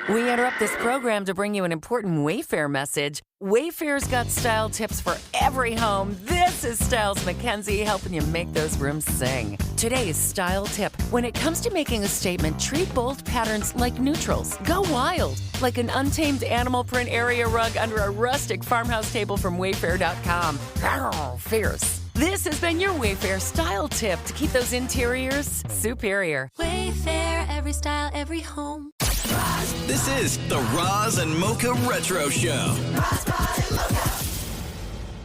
We interrupt this program to bring you an important Wayfair message. Wayfair's got style tips for every home. This is Styles McKenzie helping you make those rooms sing. Today's style tip. When it comes to making a statement, treat bold patterns like neutrals. Go wild, like an untamed animal print area rug under a rustic farmhouse table from Wayfair.com. Arr, fierce. This has been your Wayfair style tip to keep those interiors superior. Wayfair, every style, every home. This is the Roz and Mocha Retro Show.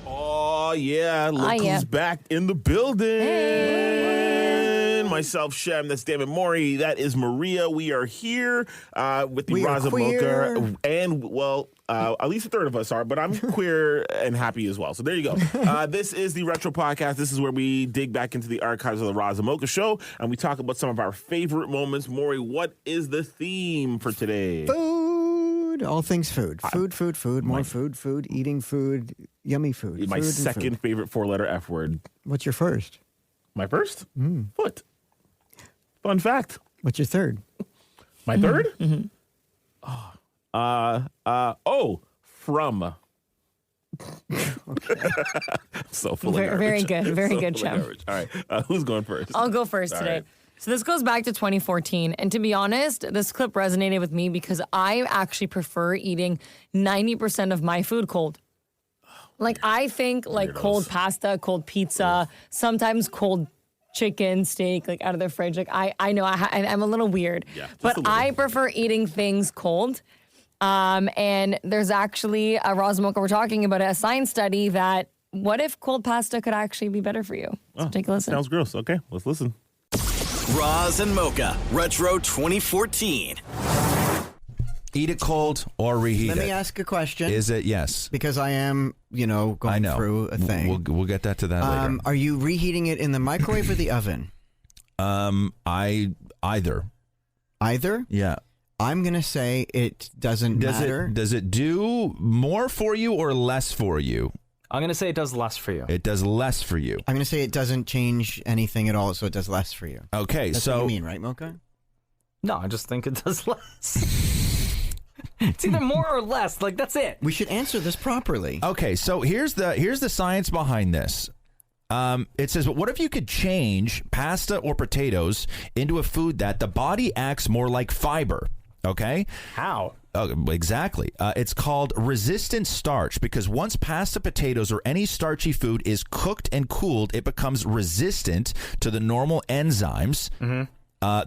Oh, yeah. Look who's back in the building. Hey. Myself, Shem. That's David Maurie. That is Maria. We are here with the Roz and Mocha. And, well, at least a third of us are, but I'm queer and happy as well. So there you go. This is the Retro Podcast. This is where we dig back into the archives of the Roz and Mocha Show, and we talk about some of our favorite moments. Maury, what is the theme for today? Food. All things food. Food. More food. Eating food. Yummy food. My food second favorite four-letter F word. What's your first? My first? Foot. Fun fact. What's your third? My third? From. So full of garbage. Very good. Very So good, full of Shem. garbage. All right. Who's going first? I'll go first today. right. So this goes back to 2014. And to be honest, this clip resonated with me because I actually prefer eating 90% of my food cold. Like, I think like cold pasta, cold pizza, sometimes cold chicken, steak, like out of the fridge. Like, I know I'm a little weird, but I prefer eating things cold. And there's actually a Roz Mocha, we're talking about a science study that what if cold pasta could actually be better for you? So take a listen. Sounds gross. Okay, let's listen. Roz and Mocha Retro 2014. Eat it cold or reheat it. Let me ask a question. Is it yes? Because I am, going through a thing. We'll get that to that later. Are you reheating it in the microwave or the oven? Either. Either? Yeah. I'm going to say it doesn't matter. Does it do more for you or less for you? I'm going to say it does less for you. It does less for you. I'm going to say it doesn't change anything at all, so it does less for you. Okay, That's so... what you mean, right, Mocha? No, I just think it does less. It's either more or less. Like, that's it. We should answer this properly. Okay, so here's the science behind this. It says, but what if you could change pasta or potatoes into a food that the body acts more like fiber? Okay? How? Exactly. It's called resistant starch because once pasta, potatoes, or any starchy food is cooked and cooled, it becomes resistant to the normal enzymes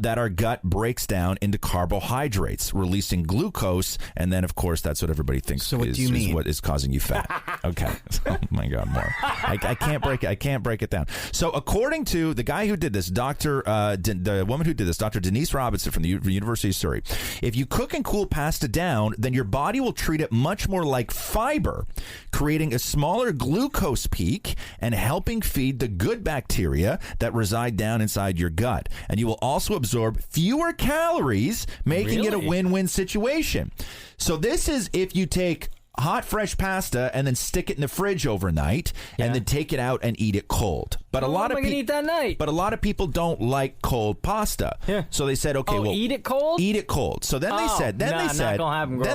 that our gut breaks down into carbohydrates, releasing glucose, and then, of course, that's what everybody thinks so what do you mean? Is what is causing you fat. Okay. Oh, my God, more. I can't break it. I can't break it down. So according to the guy who did this, the woman who did this, Dr. Denise Robinson from the University of Surrey, if you cook and cool pasta down, then your body will treat it much more like fiber, creating a smaller glucose peak and helping feed the good bacteria that reside down inside your gut. And you will also absorb fewer calories, making it a win-win situation. So this is if you take hot, fresh pasta and then stick it in the fridge overnight and then take it out and eat it cold. But a lot of people eat that night. But a lot of people don't like cold pasta. Yeah. So they said, okay, well, eat it cold? Eat it cold. So then they said, then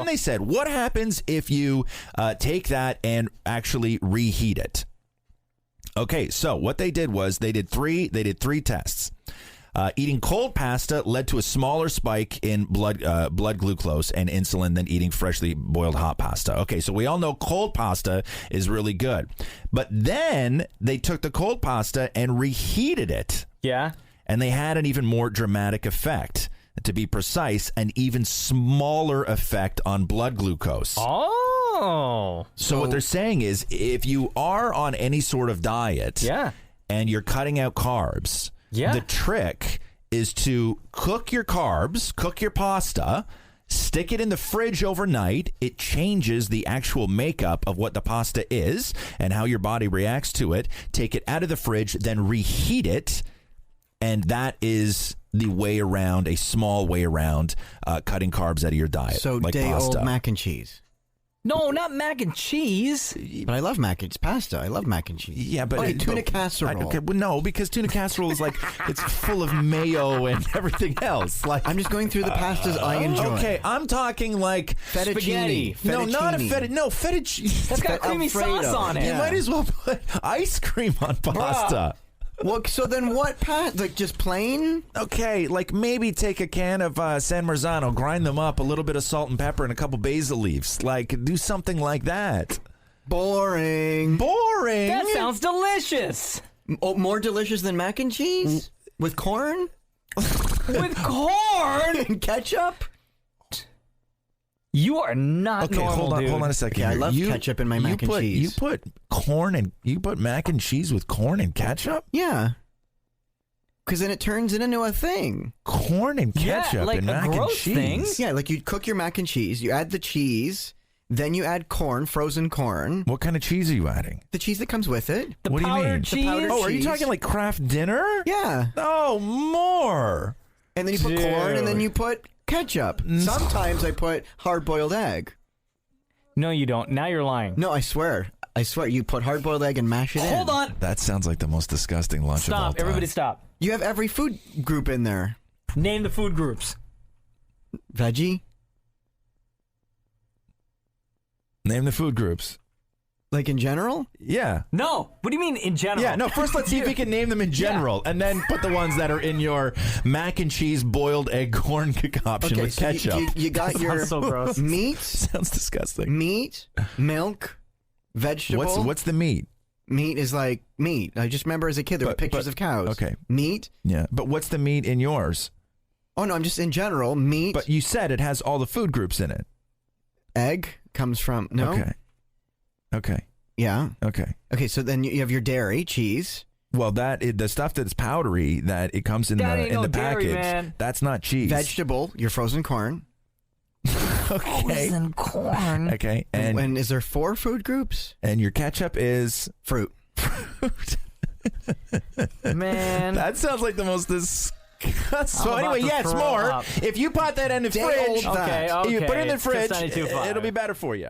they said, what happens if you take that and actually reheat it? Okay, so what they did was they did three tests. Eating cold pasta led to a smaller spike in blood glucose and insulin than eating freshly boiled hot pasta. Okay, so we all know cold pasta is really good. But then they took the cold pasta and reheated it. Yeah. And they had an even more dramatic effect. To be precise, an even smaller effect on blood glucose. Oh. So what they're saying is if you are on any sort of diet and you're cutting out carbs, the trick is to cook your carbs, cook your pasta, stick it in the fridge overnight. It changes the actual makeup of what the pasta is and how your body reacts to it. Take it out of the fridge, then reheat it. And that is the way around, a small way around cutting carbs out of your diet. So like day pasta. old mac and cheese. No, not mac and cheese. But I love pasta. I love mac and cheese. Yeah, but tuna casserole. Okay, well, no, because tuna casserole is like it's full of mayo and everything else. Like I'm just going through the pastas I enjoy. Okay, I'm talking like Fettuccine. No, not a fettuccine. That's got creamy sauce on it. You might as well put ice cream on pasta. Well, so then what like just plain? Okay, like maybe take a can of San Marzano, grind them up, a little bit of salt and pepper, and a couple basil leaves. Like, do something like that. Boring. That sounds delicious. Oh, more delicious than mac and cheese? With corn? With corn? And ketchup? You are not normal, hold on a second. Okay, I love ketchup in my mac and cheese. You put mac and cheese with corn and ketchup? Yeah. Because then it turns it into a thing. Corn and ketchup like and a mac and gross cheese. thing? Yeah, like you cook your mac and cheese, you add the cheese, then you add corn, frozen corn. What kind of cheese are you adding? The cheese that comes with it. The What do you powdered mean? cheese? The powdered Oh, are you cheese. talking like Kraft dinner? Yeah. Oh, more. And then you put corn, and then you put ketchup. Sometimes I put hard-boiled egg. No, you don't. Now you're lying. No, I swear. You put hard-boiled egg and mash it in. Hold on. That sounds like the most disgusting lunch of all Stop. time. Everybody stop. You have every food group in there. Name the food groups. Veggie? Name the food groups. Like in general? Yeah. No. What do you mean in general? Yeah, no, first let's see if we can name them in general, and then put the ones that are in your mac and cheese boiled egg corn concoction with so ketchup. You got your Sounds so gross. meat, Sounds disgusting. milk, vegetable. What's the meat? Meat is like meat. I just remember as a kid there were pictures of cows. Okay. Meat. Yeah, but what's the meat in yours? Oh, no, I'm just in general. Meat. But you said it has all the food groups in it. Egg comes from, no? Okay. Yeah. Okay. Okay, so then you have your dairy, cheese. Well, the stuff that's powdery that it comes in That ain't the no package. dairy, man. That's not cheese. Vegetable, your frozen corn. Okay. Frozen corn. Okay. And is there 4 food groups? and your ketchup is Fruit. Man. That sounds like the most disgusting. So I'm about anyway, to yes, throw more. up. If you pot that in the Day fridge, old Okay, that. okay. you put it in the fridge, 692.5. it'll be better for you.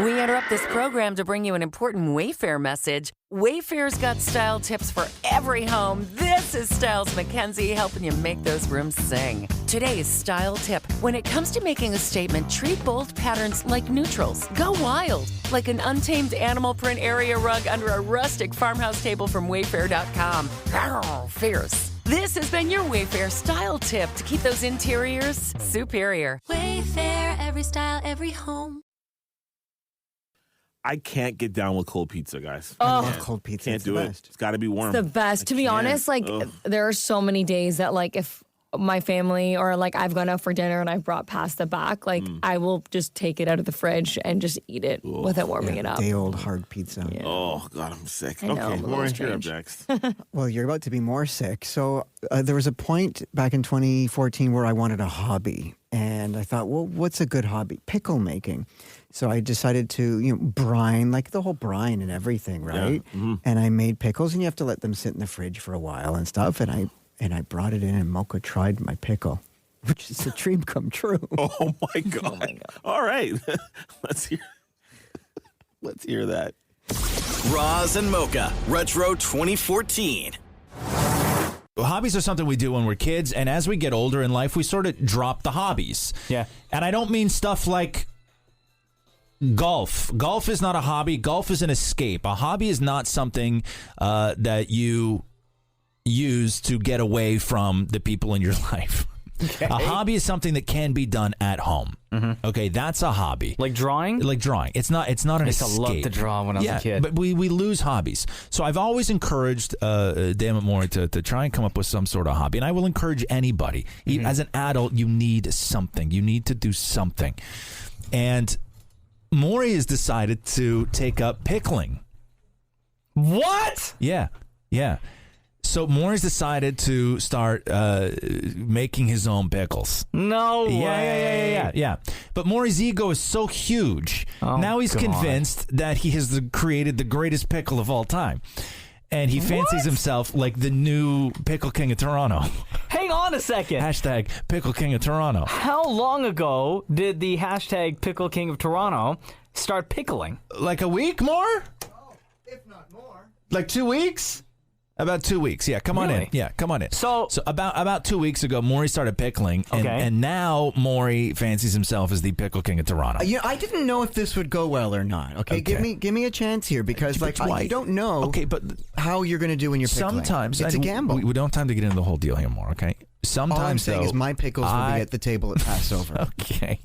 We interrupt this program to bring you an important Wayfair message. Wayfair's got style tips for every home. This is Styles Mackenzie helping you make those rooms sing. Today's style tip. When it comes to making a statement, treat bold patterns like neutrals. Go wild, like an untamed animal print area rug under a rustic farmhouse table from Wayfair.com. Arr, fierce. This has been your Wayfair style tip to keep those interiors superior. Wayfair, every style, every home. I can't get down with cold pizza, guys. I love cold pizza. Can't It's do the it. best. It's got to be warm. The best. To be can't. honest, like Ugh. there are so many days that like if my family or like I've gone out for dinner and I've brought pasta back, like I will just take it out of the fridge and just eat it without warming it up. Day old hard pizza. Oh, God, I'm sick. I know, okay, I'm a little Maurie, you're up strange. next. Well, you're about to be more sick. So there was a point back in 2014 where I wanted a hobby. And I thought, well, what's a good hobby? Pickle making. So I decided to, brine, like the whole brine and everything, right? Yeah. Mm-hmm. And I made pickles, and you have to let them sit in the fridge for a while and stuff. And I brought it in, and Mocha tried my pickle, which is a dream come true. Oh, my God. All right. Let's hear that. Roz and Mocha Retro 2014. Hobbies are something we do when we're kids, and as we get older in life, we sort of drop the hobbies. Yeah. And I don't mean stuff like golf. Golf is not a hobby. Golf is an escape. A hobby is not something that you use to get away from the people in your life. Okay. A hobby is something that can be done at home. Mm-hmm. Okay, that's a hobby. Like drawing? Like drawing. It's not an escape. I used to love to draw when I was a kid. But we lose hobbies. So I've always encouraged Dan Maurie to try and come up with some sort of hobby. And I will encourage anybody. Mm-hmm. As an adult, you need something. You need to do something. And Maurie has decided to take up pickling. What? Yeah. So Maurie's decided to start making his own pickles. No way. Yeah. But Maurie's ego is so huge. Oh, now he's God. convinced that he has created the greatest pickle of all time. and he fancies himself like the new Pickle King of Toronto. Hang on a second. Hashtag Pickle King of Toronto. How long ago did the hashtag Pickle King of Toronto start pickling? Like a week more? Oh, if not more. Like 2 weeks? About 2 weeks. Yeah, come on in. Really? Yeah, come on in. So about 2 weeks ago, Maurie started pickling, and now Maurie fancies himself as the Pickle King of Toronto. I didn't know if this would go well or not. Okay, give me a chance here because you don't know. Okay, but how you're going to do when you're pickling. Sometimes it's a gamble. We don't have time to get into the whole deal here, more. Okay. Sometimes all I'm saying is my pickles will be at the table at Passover. Okay.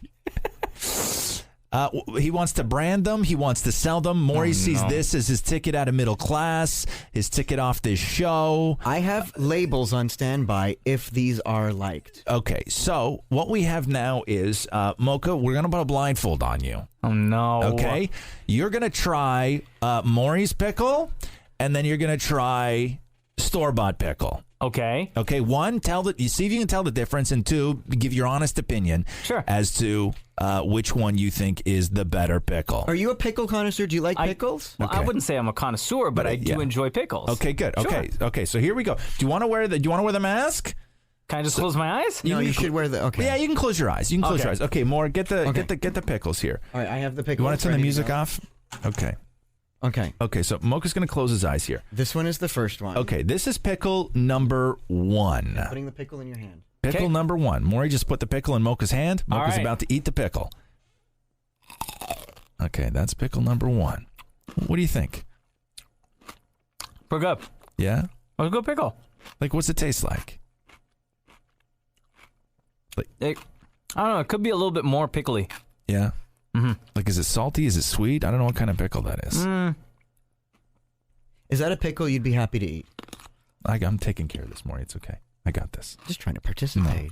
He wants to brand them. He wants to sell them. Maurie sees this as his ticket out of middle class, his ticket off this show. I have labels on standby if these are liked. Okay, so what we have now is, Mocha, we're going to put a blindfold on you. Oh, no. Okay? You're going to try Maurie's pickle, and then you're going to try store-bought pickle. Okay. Okay, one, see if you can tell the difference, and two, give your honest opinion as to which one you think is the better pickle. Are you a pickle connoisseur? Do you like pickles? Well, I wouldn't say I'm a connoisseur, but I do enjoy pickles. Okay, good. Sure. Okay. So here we go. Do you want to wear the mask? Can I just close my eyes? No, you should wear the. Okay. Yeah, you can close your eyes. Okay, More. Get the pickles here. All right, I have the pickles. You want to turn the music off? Okay. Okay, so Mocha's going to close his eyes here. This one is the first one. Okay, this is pickle number 1. I'm putting the pickle in your hand. Pickle number 1. Maurie just put the pickle in Mocha's hand. Mocha's about to eat the pickle. Okay, that's pickle number 1. What do you think? Pretty good. Yeah? It's a good pickle. Like, what's it taste like? I don't know. It could be a little bit more pickly. Yeah? Mm-hmm. Like, is it salty? Is it sweet? I don't know what kind of pickle that is. Is that a pickle you'd be happy to eat? I'm taking care of this, Maurie. It's okay. I got this. Just trying to participate.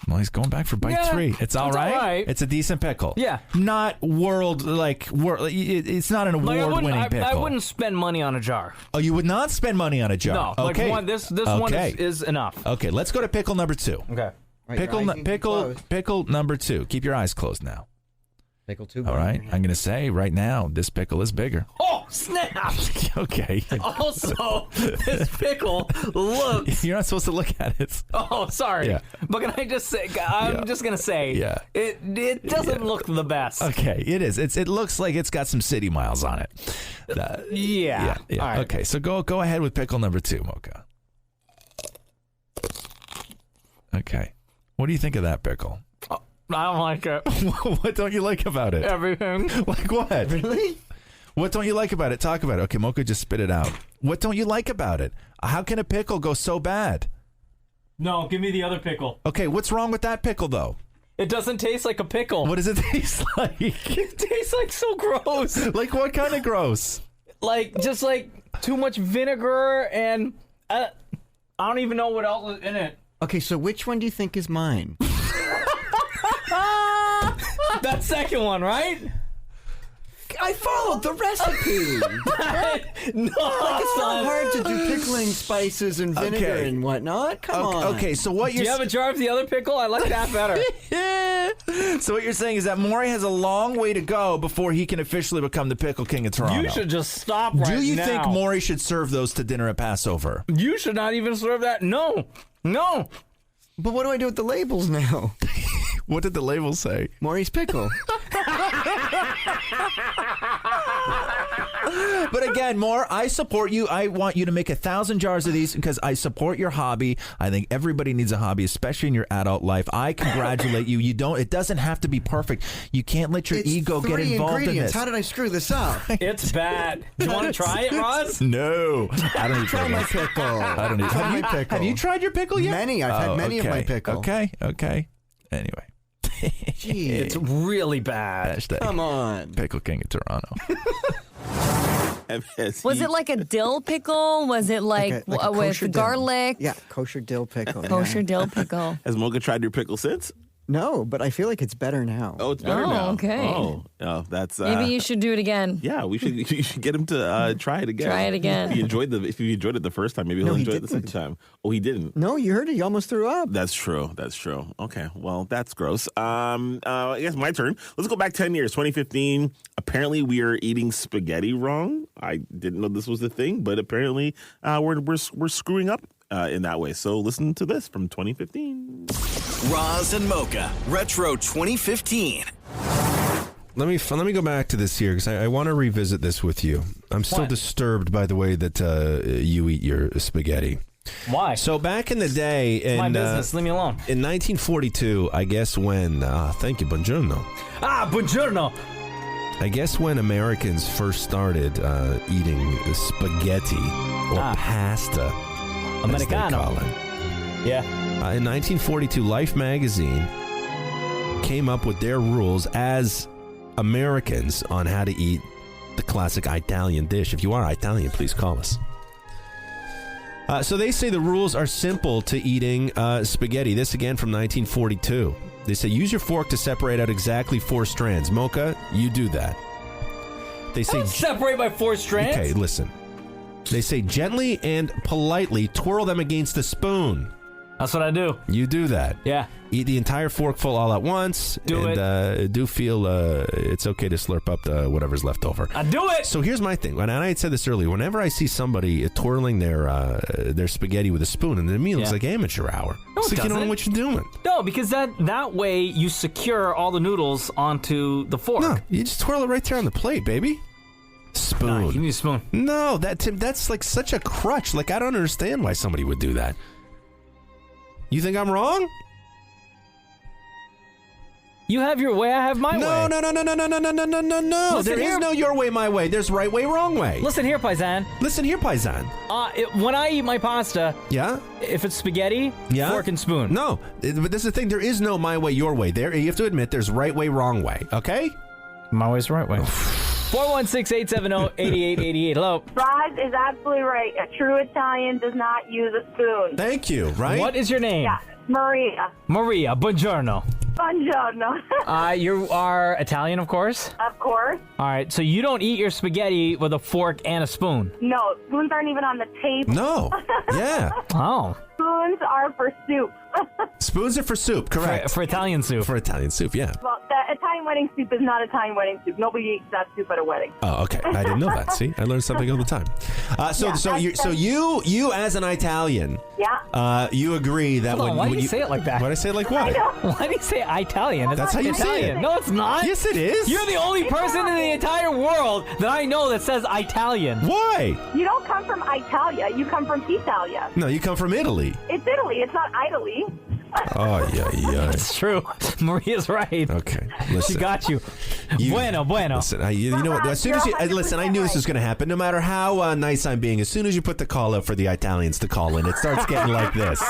Well, he's going back for bite 3. It's all right. It's a decent pickle. Yeah. Not it's not an award-winning pickle. I wouldn't spend money on a jar. Oh, you would not spend money on a jar? No. Okay. Like this one is enough. Okay, let's go to pickle number 2. Okay. Pickle number 2. Keep your eyes closed now. Pickle 2. All right. I'm going to say right now, this pickle is bigger. Oh, snap. Okay. Also, this pickle looks... You're not supposed to look at it. Oh, sorry. Yeah. But can I just say, I'm just going to say, it doesn't look the best. Okay, it is. It looks like it's got some city miles on it. Yeah. All right. Okay, so go ahead with pickle number 2, Mocha. Okay. What do you think of that pickle? I don't like it. What don't you like about it? Everything. Like what? Really? What don't you like about it? Talk about it. Okay, Mocha, just spit it out. What don't you like about it? How can a pickle go so bad? No, give me the other pickle. Okay, what's wrong with that pickle, though? It doesn't taste like a pickle. What does it taste like? It tastes like so gross. Like what kind of gross? Just like too much vinegar and I don't even know what else is in it. Okay, so which one do you think is mine? That second one, right? I followed the recipe. No, It's not hard to do pickling spices and vinegar and whatnot. Come on. Okay, so what Do you have a jar of the other pickle? I like that better. So what you're saying is that Maurie has a long way to go before he can officially become the Pickle King of Toronto. You should just stop right now. Do you think Maurie should serve those to dinner at Passover? You should not even serve that. No. But what do I do with the labels now? What did the label say? Maurie's pickle. But again, I support you. I want you to make 1,000 jars of these because I support your hobby. I think everybody needs a hobby, especially in your adult life. I congratulate you. It doesn't have to be perfect. You can't let your ego get involved in this. How did I screw this up? It's bad. Do you want to try it, Roz? No. I don't need Try my pickle. I don't need my pickle. Have you tried your pickle yet? Many. I've had many of my pickle. Okay. Anyway. Jeez. It's really bad. Hashtag Come on. Pickle King of Toronto. Was it like a dill pickle? Was it like a kosher with dill. garlic? Yeah, kosher dill pickle. Kosher dill pickle. Has Mocha tried your pickle since? No, but I feel like it's better now. Oh, it's better now. Okay. Oh, that's Maybe you should do it again. Yeah, you should get him to try it again. Try it again. If you enjoyed it the first time, maybe he'll enjoy it the second time. Oh, he didn't. No, you heard it. He almost threw up. That's true. Okay, well, that's gross. I guess my turn. Let's go back 10 years, 2015. Apparently, we are eating spaghetti wrong. I didn't know this was a thing, but apparently, we're screwing up in that way. So listen to this from 2015. Roz and Mocha Retro 2015. Let me go back to this here because I want to revisit this with you. I'm still disturbed by the way that you eat your spaghetti. Why? So back in the day, It's my business. Leave me alone. In 1942, I guess when thank you, buongiorno. Buongiorno. I guess when Americans first started eating spaghetti or pasta, Americano. as they call it. Yeah. In 1942, Life magazine came up with their rules as Americans on how to eat the classic Italian dish. If you are Italian, please call us. So they say the rules are simple to eating spaghetti. This again from 1942. They say use your fork to separate out exactly 4 strands. Mocha, you do that. They say separate by 4 strands? Okay, listen. They say gently and politely twirl them against the spoon. That's what I do. You do that. Yeah. Eat the entire forkful all at once. Do feel it's okay to slurp up whatever's left over. I do it. So here's my thing. And I had said this earlier. Whenever I see somebody twirling their spaghetti with a spoon, and to me it looks like amateur hour. No, it's like you don't know what you're doing. No, because that way you secure all the noodles onto the fork. No, you just twirl it right there on the plate, baby. Spoon. Nah, you need a spoon. No, that's like such a crutch. Like I don't understand why somebody would do that. You think I'm wrong? You have your way, I have my way. No. There is no your way, my way. There's right way, wrong way. Listen here, Paisan. When I eat my pasta, if it's spaghetti, fork and spoon. No, but this is the thing. There is no my way, your way. There, you have to admit, there's right way, wrong way. Okay? My way's the right way. 416-870-8888. Hello. Roz is absolutely right. A true Italian does not use a spoon. Thank you, right? What is your name? Yeah, Maria. Maria, buongiorno. Buongiorno. You are Italian, of course? Of course. All right, so you don't eat your spaghetti with a fork and a spoon? No, spoons aren't even on the table. No. Yeah. Oh. Spoons are for soup. Spoons are for soup, correct. For Italian soup. For Italian soup, yeah. Well, the Italian wedding soup is not Italian wedding soup. Nobody eats that soup at a wedding. Oh, okay. I didn't know that. See, I learn something all the time. You as an Italian, you agree that why do you say it like that? Why do I say it like what? Why do you say Italian? That's how you say it. No, it's not. Yes, it is. You're the only person in the entire world that I know that says Italian. Why? You don't come from Italia. You come from Italia. No, you come from Italy. It's Italy. It's not Italy. Oh, yeah. That's true. Maria's right. Okay. Listen. She got you. Bueno. Listen, you know what? As soon as I knew this was going to happen. No matter how nice I'm being, as soon as you put the call out for the Italians to call in, it starts getting like this.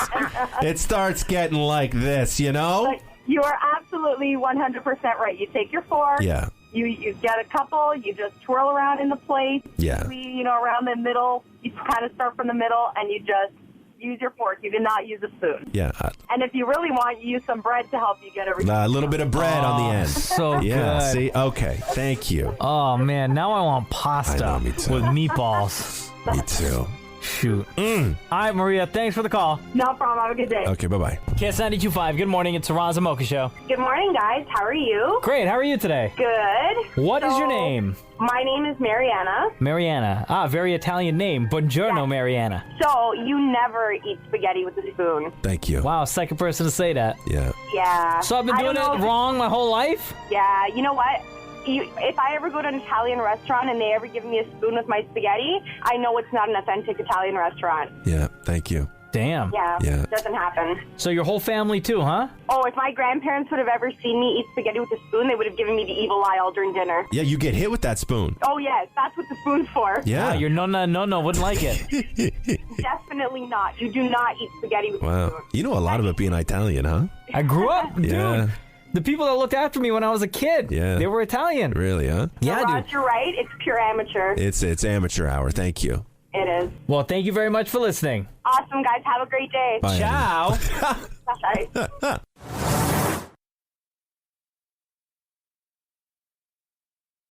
It starts getting like this, you know? But you are absolutely 100% right. You take your fork. Yeah. You get a couple, you just twirl around in the plate. Yeah. Around the middle. You kind of start from the middle, and you just use your fork. You do not use a spoon. Yeah. And if you really want, you use some bread to help you get everything. A little bit of bread on the end. So yeah, good. See? Okay. Thank you. Oh, man. Now I want pasta I know, me too. with meatballs. Me too. Shoot. All right, Maria. Thanks for the call. No problem. Have a good day. Okay, bye-bye. Kiss 92.5. Good morning. It's the Roz and Mocha Show. Good morning, guys. How are you? Great. How are you today? Good. What is your name? My name is Mariana. Mariana. Very Italian name. Buongiorno, Yes. Mariana. So you never eat spaghetti with a spoon. Thank you. Wow, second person to say that. Yeah. Yeah. So I've been doing it wrong my whole life? Yeah. You know what? If I ever go to an Italian restaurant and they ever give me a spoon with my spaghetti, I know it's not an authentic Italian restaurant. Yeah, thank you. Damn. Yeah. Yeah. Doesn't happen. So your whole family too, huh? Oh, if my grandparents would have ever seen me eat spaghetti with a spoon, they would have given me the evil eye all during dinner. Yeah, you get hit with that spoon. Oh, yes. That's what the spoon's for. Yeah. Wow, your no wouldn't like it. Definitely not. You do not eat spaghetti with a spoon. Wow. You know a lot of it being Italian, huh? I grew up, dude. Yeah. The people that looked after me when I was a kid, they were Italian. Really, huh? Yeah, Roz, dude. you're right. It's pure amateur. It's amateur hour. Thank you. It is. Well, thank you very much for listening. Awesome, guys. Have a great day. Bye, Ciao. Bye.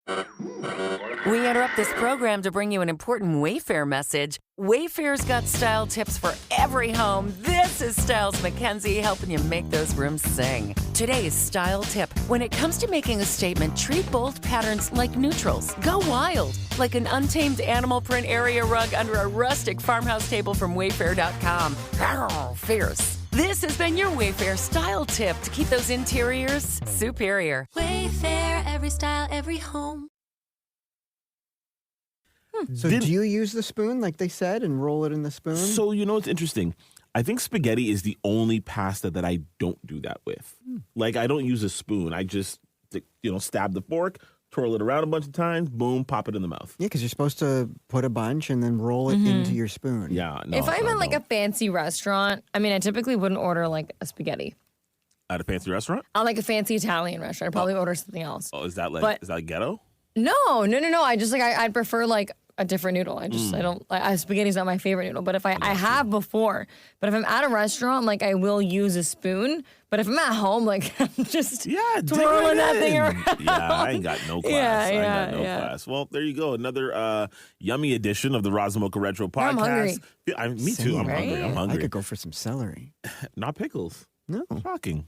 We interrupt this program to bring you an important Wayfair message. Wayfair's got style tips for every home. This is Styles McKenzie helping you make those rooms sing. Today's style tip. When it comes to making a statement, treat bold patterns like neutrals. Go wild, like an untamed animal print area rug under a rustic farmhouse table from Wayfair.com. Fierce. This has been your Wayfair style tip to keep those interiors superior. Wayfair, every style, every home. So do you use the spoon like they said and roll it in the spoon? So, it's interesting. I think spaghetti is the only pasta that I don't do that with. Like, I don't use a spoon. I just, stab the fork, twirl it around a bunch of times, boom, pop it in the mouth. Yeah, because you're supposed to put a bunch and then roll it into your spoon. Yeah. No, if I'm at like a fancy restaurant, I typically wouldn't order like a spaghetti. At a fancy restaurant? At like a fancy Italian restaurant, I'd probably order something else. Oh, is that ghetto? No. I just I'd prefer like a different noodle. I don't spaghetti's not my favorite noodle, but if I have before, but if I'm at a restaurant, like I will use a spoon, but if I'm at home, like I'm just twirling that thing around. Yeah, I ain't got no class. Class. Well, there you go. Another yummy edition of the Roz Mocha Retro podcast. I'm hungry. Me too. I'm hungry. I could go for some celery. Not pickles. No. Shocking.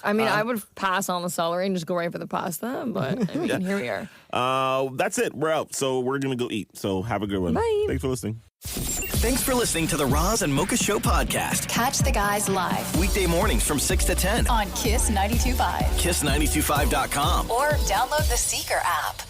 I would pass on the celery and just go right for the pasta, but here we are. That's it. We're out. So we're going to go eat. So have a good one. Bye. Thanks for listening. Thanks for listening to the Roz and Mocha Show podcast. Catch the guys live Weekday mornings from 6 to 10 on Kiss 92.5. KISS925.com. Or download the Seeker app.